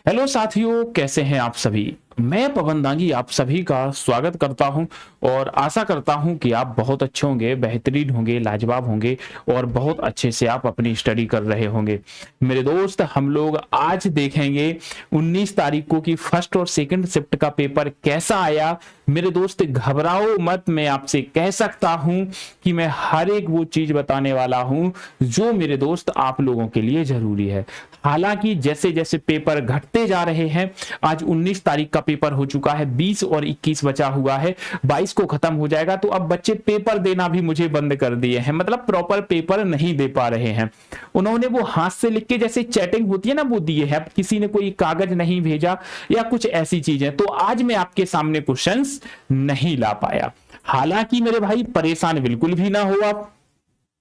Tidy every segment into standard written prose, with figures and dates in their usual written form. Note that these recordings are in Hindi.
हेलो साथियों, कैसे हैं आप सभी। मैं पवन दांगी आप सभी का स्वागत करता हूं और आशा करता हूं कि आप बहुत अच्छे होंगे, बेहतरीन होंगे, लाजवाब होंगे और बहुत अच्छे से आप अपनी स्टडी कर रहे होंगे। मेरे दोस्त, हम लोग आज देखेंगे 19 तारीख को कि फर्स्ट और सेकंड शिफ्ट का पेपर कैसा आया। मेरे दोस्त घबराओ मत, मैं आपसे कह सकता हूं कि मैं हर एक वो चीज बताने वाला हूं जो मेरे दोस्त आप लोगों के लिए जरूरी है। हालांकि जैसे जैसे पेपर घटते जा रहे हैं, आज 19 तारीख का पेपर हो चुका है, 20 और 21 बचा हुआ है, 22 को खत्म हो जाएगा। तो अब बच्चे पेपर देना भी मुझे बंद कर दिए हैं, मतलब प्रॉपर पेपर नहीं दे पा रहे हैं। उन्होंने वो हाथ से लिख के जैसे चैटिंग होती है ना, वो दिए है, किसी ने कोई कागज नहीं भेजा या कुछ ऐसी चीजें। तो आज मैं आपके सामने क्वेश्चंस नहीं ला पाया। हालांकि मेरे भाई परेशान बिल्कुल भी ना हो आप।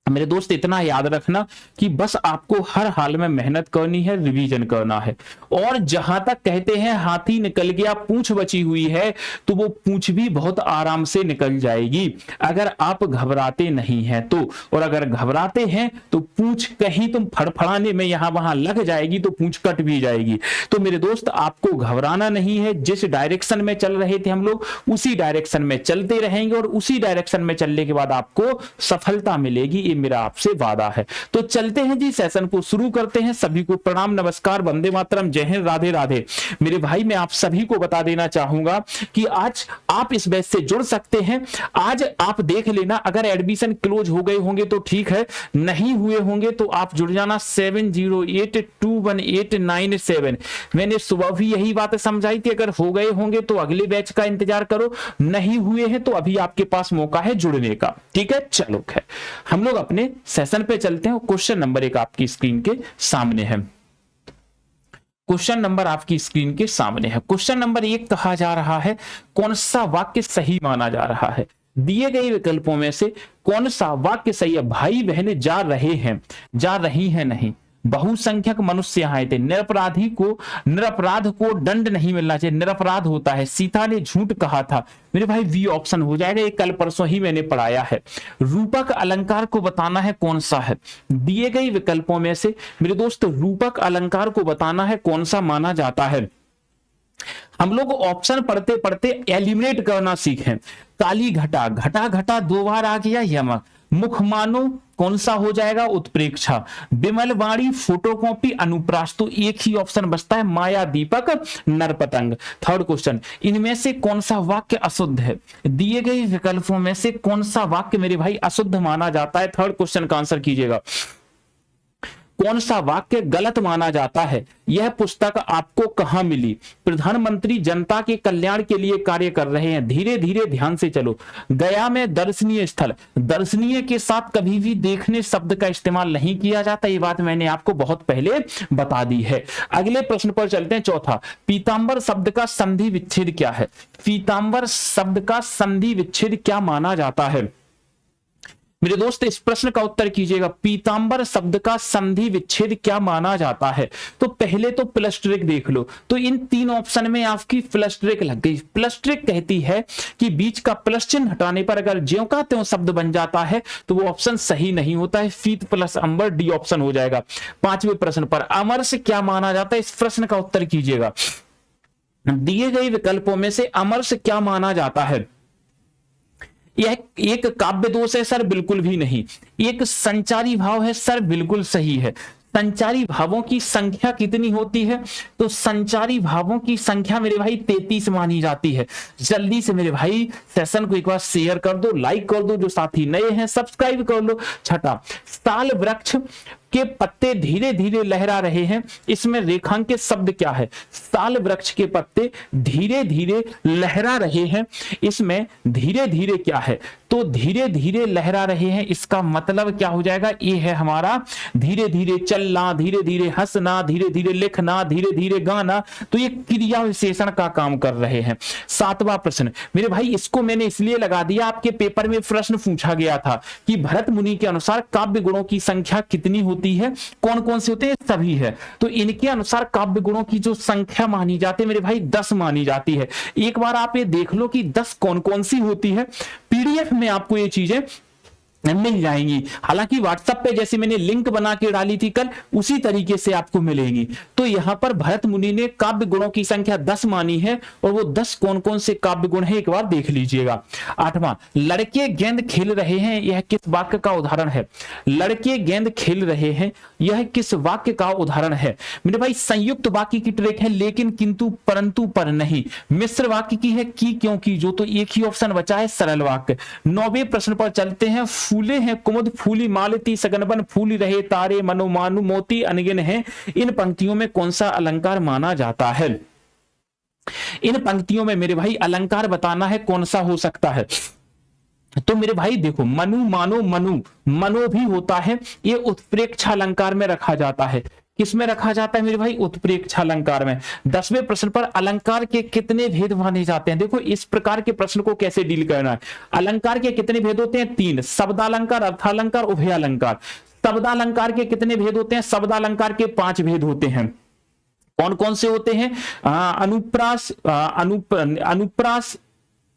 मेरे दोस्त इतना याद रखना कि बस आपको हर हाल में मेहनत करनी है, रिवीजन करना है। और जहां तक कहते हैं हाथी निकल गया पूंछ बची हुई है, तो वो पूंछ भी बहुत आराम से निकल जाएगी अगर आप घबराते नहीं हैं तो। और अगर घबराते हैं तो पूंछ कहीं तुम फड़फड़ाने में यहां वहां लग जाएगी तो पूंछ कट भी जाएगी। तो मेरे दोस्त आपको घबराना नहीं है। जिस डायरेक्शन में चल रहे थे हम लोग, उसी डायरेक्शन में चलते रहेंगे और उसी डायरेक्शन में चलने के बाद आपको सफलता मिलेगी, मेरा आपसे वादा है। तो चलते हैं जी, सेशन को शुरू करते हैं। सभी को प्रणाम, नमस्कार, वंदे मातरम, जय हिंद, राधे राधे। मेरे भाई मैं आप सभी को बता देना चाहूंगा कि आज आप इस बैच से जुड़ सकते हैं। आज आप देख लेना, अगर एडमिशन क्लोज हो गए होंगे तो ठीक है, नहीं हुए होंगे तो आप जुड़ जाना 70821897। मैंने सुबह भी यही बात समझाई थी, अगर हो गए होंगे तो अगले बैच का इंतजार करो, नहीं हुए हैं तो अभी आपके पास मौका है जुड़ने का। ठीक है, चलो खैर हम लोग अपने सेशन पे चलते हैं। क्वेश्चन नंबर 1 आपकी स्क्रीन के सामने है। क्वेश्चन नंबर आपकी स्क्रीन के सामने है। क्वेश्चन नंबर 1 कहा जा रहा है, कौन सा वाक्य सही माना जा रहा है। दिए गए विकल्पों में से कौन सा वाक्य सही है। भाई बहनें जा रहे हैं, जा रही हैं नहीं। बहुसंख्यक मनुष्य आए थे। निरपराध को दंड नहीं मिलना चाहिए, निरपराध होता है। सीता ने झूठ कहा था। मेरे भाई वी ऑप्शन हो जाएगा, ये कल परसों ही मैंने पढ़ाया है। रूपक अलंकार को बताना है कौन सा है। दिए गए विकल्पों में से मेरे दोस्त रूपक अलंकार को बताना है कौन सा माना जाता है। हम लोग ऑप्शन पढ़ते पढ़ते एलिमिनेट करना सीखें। काली घटा, घटा घटा 2 बार आ गया यमक। मुख मानो कौन सा हो जाएगा, उत्प्रेक्षा। विमल वाणी, फोटोकॉपी, अनुप्रास। तो एक ही ऑप्शन बचता है, माया दीपक, नरपतंग। थर्ड क्वेश्चन, इनमें से कौन सा वाक्य अशुद्ध है। दिए गए विकल्पों में से कौन सा वाक्य मेरे भाई अशुद्ध माना जाता है। थर्ड क्वेश्चन का आंसर कीजिएगा। कौन सा वाक्य गलत माना जाता है। यह पुस्तक आपको कहां मिली। प्रधानमंत्री जनता के कल्याण के लिए कार्य कर रहे हैं। धीरे धीरे ध्यान से चलो। गया में दर्शनीय स्थल। दर्शनीय के साथ कभी भी देखने शब्द का इस्तेमाल नहीं किया जाता, ये बात मैंने आपको बहुत पहले बता दी है। अगले प्रश्न पर चलते हैं। चौथा, पीतांबर शब्द का संधि विच्छेद क्या है। पीतांबर शब्द का संधि विच्छेद क्या माना जाता है। मेरे दोस्त इस प्रश्न का उत्तर कीजिएगा। पीतांबर शब्द का संधि विच्छेद क्या माना जाता है। तो पहले तो प्लस्ट्रिक देख लो, तो इन 3 ऑप्शन में आपकी प्लस्ट्रिक लग गई। प्लस्ट्रिक कहती है कि बीच का प्लस चिन्ह हटाने पर अगर ज्यों का त्यों शब्द बन जाता है तो वो ऑप्शन सही नहीं होता है। फीत प्लस अंबर, डी ऑप्शन हो जाएगा। 5वें प्रश्न पर अमर से क्या माना जाता है, इस प्रश्न का उत्तर कीजिएगा। दिए गए विकल्पों में से अमर से क्या माना जाता है। यह एक काव्य दोष है सर, बिल्कुल भी नहीं। एक संचारी भाव है सर, बिल्कुल सही है। संचारी भावों की संख्या कितनी होती है, तो संचारी भावों की संख्या मेरे भाई 33 मानी जाती है। जल्दी से मेरे भाई सेशन को एक बार शेयर कर दो, लाइक कर दो, जो साथी नए हैं सब्सक्राइब कर लो। छठा, साल वृक्ष के पत्ते धीरे धीरे लहरा रहे हैं, इसमें रेखांकित शब्द क्या है। साल वृक्ष के पत्ते धीरे धीरे लहरा रहे हैं, इसमें धीरे धीरे क्या है, तो धीरे धीरे लहरा रहे हैं, इसका मतलब क्या हो जाएगा, ये है हमारा धीरे धीरे चलना, धीरे धीरे हंसना, धीरे धीरे लिखना, धीरे धीरे गाना। तो ये क्रिया विशेषण का काम कर रहे हैं। 7वां प्रश्न मेरे भाई, इसको मैंने इसलिए लगा दिया, आपके पेपर में प्रश्न पूछा गया था कि भरत मुनि के अनुसार काव्य गुणों की संख्या कितनी होती है, कौन कौन से होते हैं, सभी है। तो इनके अनुसार काव्य गुणों की जो संख्या मानी जाती है मेरे भाई 10 मानी जाती है। एक बार आप ये देख लो कि 10 कौन कौन सी होती है। पीडीएफ में आपको ये चीजें मिल जाएंगी। हालांकि व्हाट्सएप पे जैसे मैंने लिंक बना के डाली थी कल, उसी तरीके से आपको मिलेगी। तो यहां पर भरत मुनि ने काव्य गुणों की संख्या 10 मानी है, और वो 10 कौन कौन से काव्य गुण है एक बार देख लीजिएगा। 8वां, लड़के गेंद खेल रहे हैं, यह किस वाक्य का उदाहरण है? लड़के गेंद खेल रहे हैं, यह किस वाक्य का उदाहरण है? मेरे भाई संयुक्त वाक्य की ट्रिक है, लेकिन किंतु परंतु पर नहीं। मिश्र वाक्य की है की क्यों की जो, तो एक ही ऑप्शन बचा है सरल वाक्य। 9वें प्रश्न पर चलते हैं। फूले हैं कुमुद फूली मालती सगनबन फूली रहे तारे मनोमानु मोती अनगिन है, इन पंक्तियों में कौन सा अलंकार माना जाता है? इन पंक्तियों में मेरे भाई अलंकार बताना है, कौन सा हो सकता है? तो मेरे भाई देखो, मनु मानो मनु, मनो भी होता है, ये उत्प्रेक्षा अलंकार में रखा जाता है। किसमें रखा जाता है मेरे भाई? उत्प्रेक्षा अलंकार में। 10वें प्रश्न पर अलंकार के कितने भेद माने जाते हैं? देखो इस प्रकार के प्रश्न को कैसे डील करना है। अलंकार के कितने भेद होते हैं? 3, शब्दालंकार, अर्थालंकार, उभयालंकार। शब्दालंकार के कितने भेद होते हैं? शब्दालंकार के 5 भेद होते हैं। कौन कौन से होते हैं? अनुप्रास, अनुप्रास,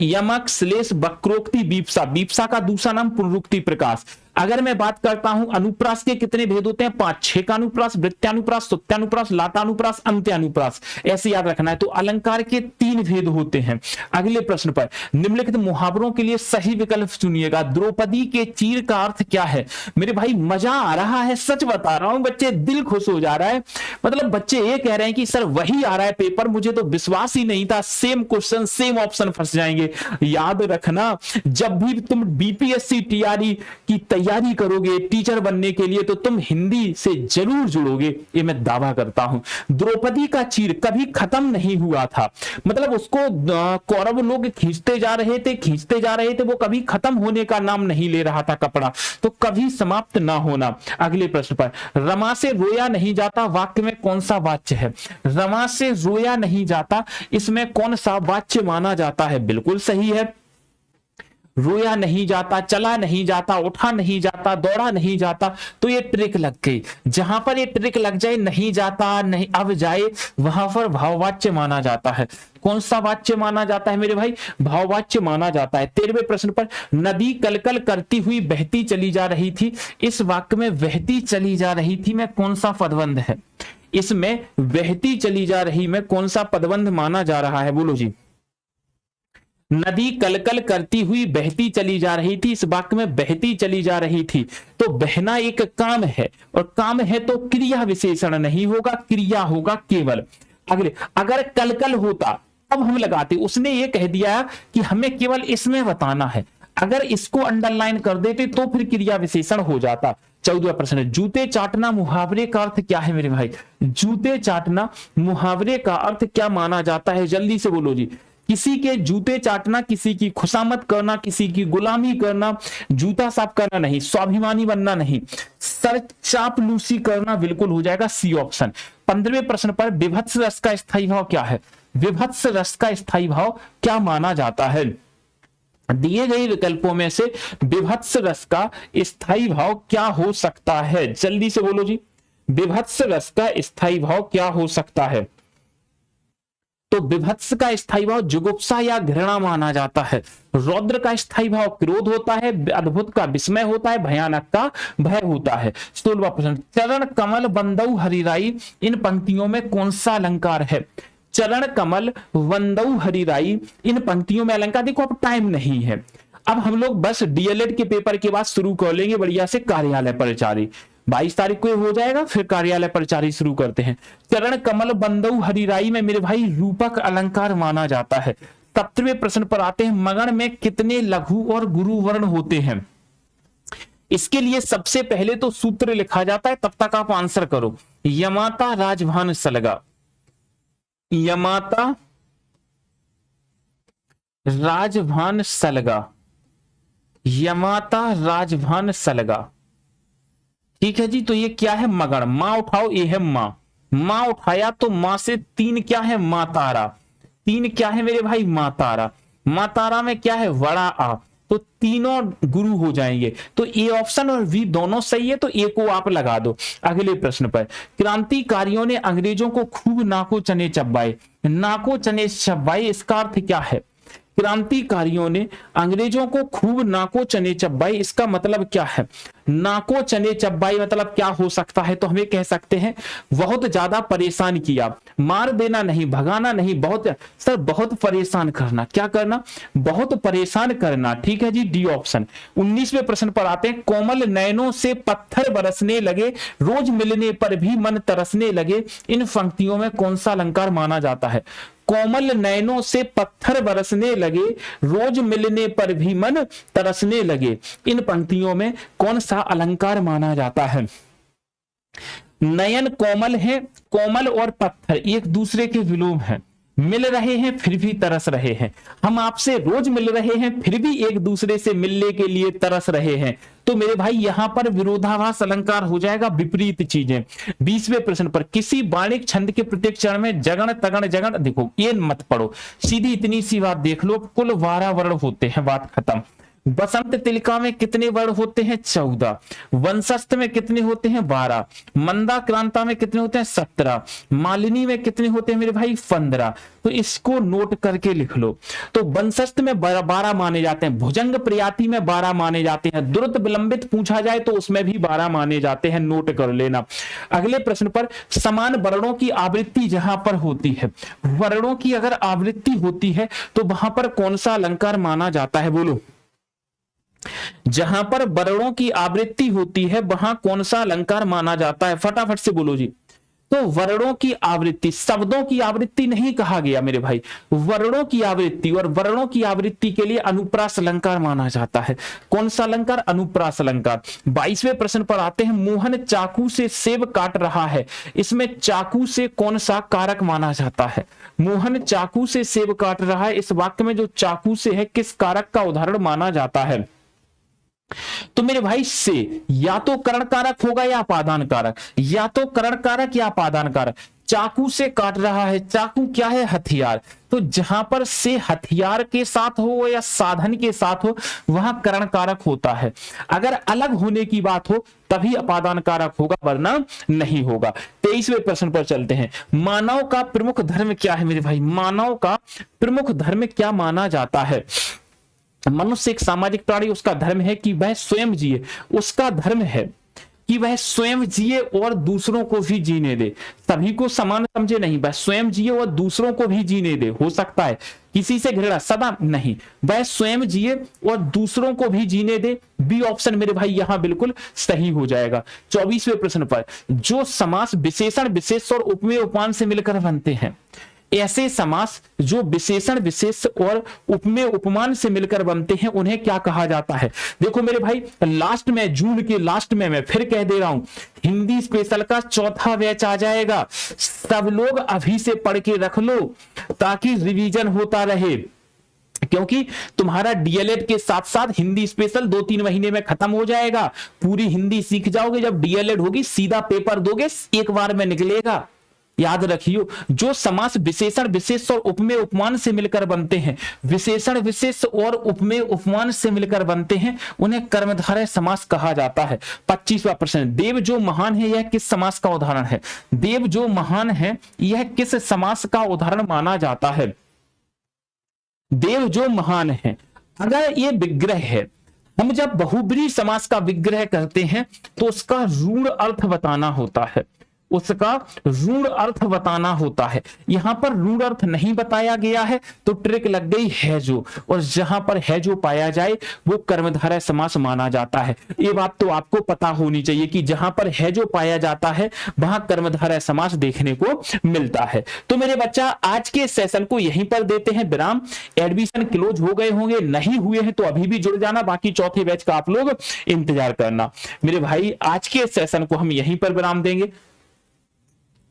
यमक, श्लेष, वक्रोक्ति, बीप्सा। बीप्सा का दूसरा नाम पुनरुक्ति प्रकाश। अगर मैं बात करता हूं अनुप्रास के कितने भेद होते हैं? 5, 6 का अनुप्रास, वृत्त्यानुप्रास, सुत्यानुप्रास, लातानुप्रास, अंत्यानुप्रास, ऐसे याद रखना है। तो अलंकार के 3 भेद होते हैं। अगले प्रश्न पर निम्नलिखित मुहावरों के लिए सही विकल्प चुनिएगा। द्रौपदी के चीर का अर्थ क्या है? मेरे भाई मजा आ रहा है, सच बता रहा हूं बच्चे, दिल खुश हो जा रहा है। मतलब बच्चे ये कह रहे हैं कि सर वही आ रहा है पेपर, मुझे तो विश्वास ही नहीं था, सेम क्वेश्चन सेम ऑप्शन फंस जाएंगे। याद रखना, जब भी तुम बीपीएससी टीआरई की तैयारी करोगे टीचर बनने के लिए, तो तुम हिंदी से जरूर जुड़ोगे, ये मैं दावा करता हूं। द्रौपदी का चीर कभी खत्म नहीं हुआ था, मतलब उसको कौरव लोग खींचते जा रहे थे, वो कभी खत्म होने का नाम नहीं ले रहा था कपड़ा, तो कभी समाप्त ना होना। अगले प्रश्न पर, रमा से रोया नहीं जाता वाक्य में कौन सा वाच्य है? रमा से रोया नहीं जाता, इसमें कौन सा वाच्य माना जाता है? बिल्कुल सही है, रोया नहीं जाता, चला नहीं जाता, उठा नहीं जाता, दौड़ा नहीं जाता। तो ये ट्रिक लग गई। जहां पर ये ट्रिक लग जाए, नहीं जाता, नहीं अब जाए, वहां पर भाववाच्य माना जाता है। कौन सा वाच्य माना जाता है मेरे भाई? भाववाच्य माना जाता है। 13वें प्रश्न पर, नदी कलकल करती हुई बहती चली जा रही थी, इस वाक्य में बहती चली जा रही थी में कौन सा पदबंध है? इसमें बहती चली जा रही में कौन सा पदबंध माना जा रहा है? बोलो जी। नदी कलकल करती हुई बहती चली जा रही थी, इस वाक्य में बहती चली जा रही थी। तो बहना एक काम है, और काम है तो क्रिया विशेषण नहीं होगा, क्रिया होगा केवल। अगले, अगर कलकल होता अब हम लगाते, उसने ये कह दिया कि हमें केवल इसमें बताना है, अगर इसको अंडरलाइन कर देते तो फिर क्रिया विशेषण हो जाता। 14वां प्रश्न, जूते चाटना मुहावरे का अर्थ क्या है मेरे भाई? जूते चाटना मुहावरे का अर्थ क्या माना जाता है? जल्दी से बोलो जी। किसी के जूते चाटना, किसी की खुशामद करना, किसी की गुलामी करना, जूता साफ करना नहीं, स्वाभिमानी बनना नहीं, सर चापलूसी करना बिल्कुल हो जाएगा सी ऑप्शन। 15वें प्रश्न पर, विभत्स रस का स्थायी भाव क्या है? विभत्स रस का स्थायी भाव क्या माना जाता है? दिए गए विकल्पों में से विभत्स रस का स्थायी भाव क्या हो सकता है? जल्दी से बोलो जी। विभत्स रस का स्थायी भाव क्या हो सकता है? तो विभत्स का स्थायी भाव जुगुप्सा या घृणा माना जाता है। रौद्र का स्थायी भाव क्रोध होता है, अद्भुत का विस्मय होता है, भयानक का भय होता है। 16वां प्रश्न, चरण कमल बंदौ हरिराई, इन पंक्तियों में कौन सा अलंकार है? चरण कमल वंदौ हरिराई, इन पंक्तियों में अलंकार। देखो अब टाइम नहीं है, अब हम लोग बस डीएलएड के पेपर के बाद शुरू कर लेंगे बढ़िया से कार्यालय परिचारी। 22 तारीख को हो जाएगा, फिर कार्यालय परिचारी शुरू करते हैं। चरण कमल बंदौ हरिराई में मेरे भाई रूपक अलंकार माना जाता है। 17वें प्रश्न पर आते हैं, मगन में कितने लघु और गुरु वर्ण होते हैं? इसके लिए सबसे पहले तो सूत्र लिखा जाता है, तब तक आप आंसर करो। यमाता राजभान सलगा, यमाता राजभान सलगा, यमाता राजभान सलगा। ठीक है जी, तो ये क्या है? मगन। मां उठाओ, ये है मां, मां उठाया तो मां से 3 क्या है? मां तारा। 3 क्या है मेरे भाई? मां तारा। मां तारा में क्या है? वड़ा आ, तो तीनों गुरु हो जाएंगे। तो ए ऑप्शन और बी दोनों सही है, तो ए को आप लगा दो। अगले प्रश्न पर, क्रांतिकारियों ने अंग्रेजों को खूब नाको चने चबाए, नाको चने चबाए इसका अर्थ क्या है? क्रांतिकारियों ने अंग्रेजों को खूब नाको चने चब्बाई। इसका मतलब क्या है? नाको चने चब्बाई मतलब क्या हो सकता है? तो हमें कह सकते हैं बहुत ज्यादा परेशान किया, मार देना नहीं, भगाना नहीं, बहुत सर बहुत परेशान करना। क्या करना? बहुत परेशान करना। ठीक है जी, डी ऑप्शन। 19वें प्रश्न पर आते हैं। कोमल नयनों से पत्थर बरसने लगे, रोज मिलने पर भी मन तरसने लगे, इन पंक्तियों में कौन सा अलंकार माना जाता है? कोमल नयनों से पत्थर बरसने लगे, रोज मिलने पर भी मन तरसने लगे, इन पंक्तियों में कौन सा अलंकार माना जाता है? नयन कोमल है, कोमल और पत्थर एक दूसरे के विलोम हैं, मिल रहे हैं फिर भी तरस रहे हैं। हम आपसे रोज मिल रहे हैं फिर भी एक दूसरे से मिलने के लिए तरस रहे हैं। तो मेरे भाई यहां पर विरोधाभास अलंकार हो जाएगा, विपरीत चीजें। 20वें प्रश्न पर किसी बाणिक छंद के प्रत्येक चरण में जगण तगण जगण, देखो ये मत पढ़ो, सीधी इतनी सी बात देख लो, कुल 12 वर्ण होते हैं, बात खत्म। बसंत तिलका में कितने वर्ण होते हैं? 14। वंशस्थ में कितने होते हैं? 12। मंदा क्रांता में कितने होते हैं? 17। मालिनी में कितने होते हैं मेरे भाई? 15। तो इसको नोट करके लिख लो। तो वंशस्थ में 12 माने जाते हैं, भुजंग प्रयाति में 12 माने जाते हैं, द्रुत विलंबित पूछा जाए तो उसमें भी 12 माने जाते हैं, नोट कर लेना। अगले प्रश्न पर समान वर्णों की आवृत्ति जहां पर होती है, वर्णों की अगर आवृत्ति होती है तो वहां पर कौन सा अलंकार माना जाता है? बोलो। जहां पर वर्णों की आवृत्ति होती है वहां कौन सा अलंकार माना जाता है? फटाफट से बोलो जी। तो वर्णों की आवृत्ति, शब्दों की आवृत्ति नहीं कहा गया मेरे भाई, वर्णों की आवृत्ति, और वर्णों की आवृत्ति के लिए अनुप्रास अलंकार माना जाता है। कौन सा अलंकार? अनुप्रास अलंकार। 22वें प्रश्न पर आते हैं। मोहन चाकू से सेब काट रहा है, इसमें चाकू से कौन सा कारक माना जाता है? मोहन चाकू से सेब काट रहा है, इस वाक्य में जो चाकू से है किस कारक का उदाहरण माना जाता है? तो मेरे भाई से या तो करण कारक होगा या अपादान कारक, या तो करण कारक या अपादान कारक। चाकू से काट रहा है, चाकू क्या है? हथियार। तो जहां पर से हथियार के साथ हो या साधन के साथ हो वहां करण कारक होता है। अगर अलग होने की बात हो तभी अपादान कारक होगा, वरना नहीं होगा। 23वें प्रश्न पर चलते हैं। मानव का प्रमुख धर्म क्या है मेरे भाई? मानव का प्रमुख धर्म क्या माना जाता है? मनुष्य एक सामाजिक प्राणी, उसका धर्म है कि वह स्वयं जिए, उसका धर्म है कि वह स्वयं जिए और दूसरों को भी जीने दे। सभी को समान समझे नहीं, वह स्वयं जिए और दूसरों को भी जीने दे। हो सकता है किसी से घृणा, सदा नहीं, वह स्वयं जिए और दूसरों को भी जीने दे। बी ऑप्शन मेरे भाई यहां बिल्कुल सही हो जाएगा। 24वें प्रश्न पर, जो समास विशेषण विशेष और उपमेय उपमान से मिलकर बनते हैं, ऐसे समास जो विशेषण विशेष और उपमेय उपमान से मिलकर बनते हैं उन्हें क्या कहा जाता है? देखो मेरे भाई लास्ट में, जून के लास्ट में मैं फिर कह दे रहा हूं, हिंदी स्पेशल का चौथा बैच आ जाएगा। सब लोग अभी से पढ़ के रख लो ताकि रिवीजन होता रहे, क्योंकि तुम्हारा डीएलएड के साथ साथ हिंदी स्पेशल 2-3 महीने में खत्म हो जाएगा। पूरी हिंदी सीख जाओगे, जब डीएलएड होगी सीधा पेपर दोगे, एक बार में निकलेगा। याद रखियो, जो समास विशेषण विशेष और उपमेय उपमान से मिलकर बनते हैं, विशेषण विशेष और उपमेय उपमान से मिलकर बनते हैं, उन्हें कर्मधारय समास कहा जाता है। 25वां प्रश्न, देव जो महान है यह किस समास का उदाहरण है? देव जो महान है यह किस समास का उदाहरण माना जाता है? देव जो महान है, अगर ये विग्रह है, हम जब बहुब्रीहि समास का विग्रह करते हैं तो उसका ऋण अर्थ बताना होता है, उसका ऋण अर्थ बताना होता है। यहां पर ऋण अर्थ नहीं बताया गया है तो ट्रिक लग गई है जो, और जहां पर है जो पाया जाए वो कर्मधारय समास माना जाता है। ये बात तो आपको पता होनी चाहिए कि जहां पर है जो पाया जाता है वहां कर्मधारय समास देखने को मिलता है। तो मेरे बच्चा आज के सेशन को यहीं पर देते हैं विराम। एडमिशन क्लोज हो गए होंगे, नहीं हुए हैं तो अभी भी जुड़ जाना, बाकी चौथे बैच का आप लोग इंतजार करना। मेरे भाई आज के सेशन को हम यहीं पर विराम देंगे,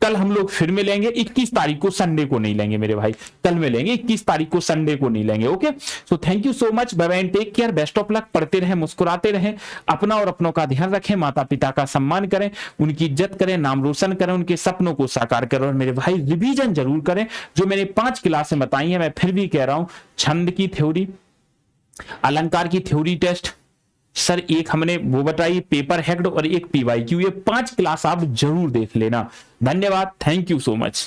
कल हम लोग फिर मिलेंगे। 21 तारीख को, संडे को नहीं लेंगे मेरे भाई, कल मिलेंगे। 21 तारीख को संडे को नहीं लेंगे। Okay, so thank you so much, bye bye and take care, best of luck. पढ़ते रहें, मुस्कुराते रहें, अपना और अपनों का ध्यान रखें, माता पिता का सम्मान करें, उनकी इज्जत करें, नाम रोशन करें, उनके सपनों को साकार करें। और मेरे भाई रिवीजन जरूर करें, जो मैंने 5 क्लासें बताई हैं। मैं फिर भी कह रहा हूं, छंद की थ्योरी, अलंकार की थ्योरी टेस्ट, सर एक हमने वो बताई पेपर हेक्ड और एक पीवाईक्यू, ये 5 क्लास आप जरूर देख लेना। धन्यवाद, थैंक यू सो मच।